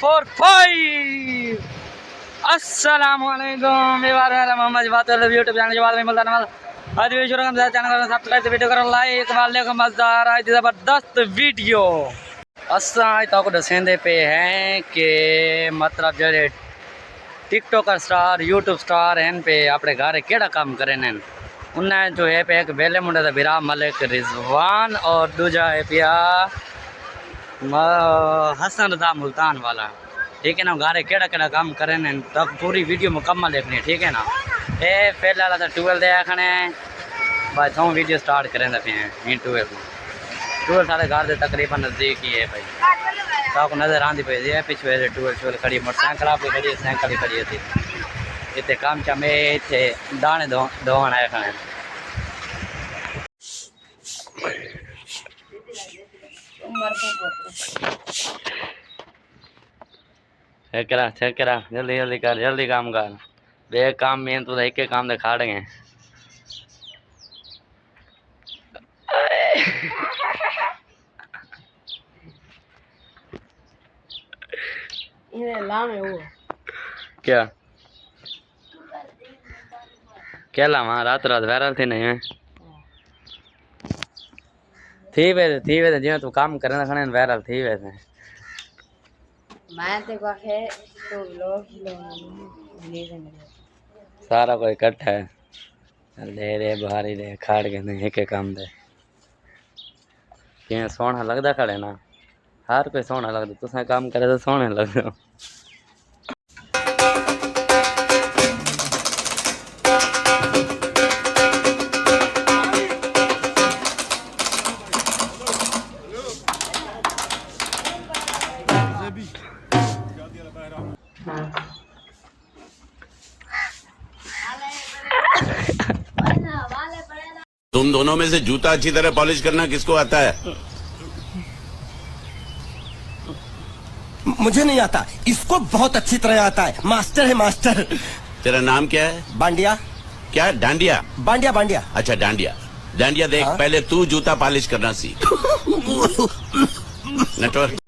5 अस्सलामुअलैकुम मोहम्मद बात YouTube channel के बाद में मिलता है आज वीडियो चैनल को सब्सक्राइब वीडियो करो लाइक वाले को मजेदार आज ज़बरदस्त वीडियो असा तो दसेंदे पे हैं कि मतलब जो टिकटॉकर स्टार यूट्यूब स्टार हैं पे अपने घर केड़ा काम करें उन्हें जो है पे एक बेले मुंडे का बिरा मलिक रिजवान और दूजा है पिया हसन रजा मुल्तान वाला। ठीक है ना गारे केड़ा केड़ा काम करें तब पूरी वीडियो मुकम्मल देखनी है। ठीक है ना ये पहले वाला तो 12 देखने भाई तो वीडियो स्टार्ट करें पे 12 साढ़े घर के तकरीबन नज़दीक ही है भाई तो नज़र आती पी है पिछले 12 खड़ी मोटरसाइकिल आप खड़ी है साइकिल खड़ी थी इतने काम चमे इतने दाने धोवन आए खाने चेक करा जल्दी जल्दी कर जल्दी काम कर बे काम में तो एक काम दे खाड़ गए क्या क्या लावा रात रात वायरल थी नहीं है थी वैसे जिवें तू काम करे ना खने वायरल थी वैसे मैं ते कहे तो लोग सारा कोई इकट्ठा है ले रे बाहरी रे खाड़ के नहीं एक काम दे कि सोहना लगता खड़े ना हर कोई सोहना लगता तुसें काम करे तो सोहने लगते तुम दोनों में से जूता अच्छी तरह पॉलिश करना किसको आता है? मुझे नहीं आता, इसको बहुत अच्छी तरह आता है। मास्टर है मास्टर। तेरा नाम क्या है? बांडिया। क्या? डांडिया? बांडिया बांडिया। अच्छा डांडिया। डांडिया देख हाँ? पहले तू जूता पॉलिश करना सीख। नेटवर्क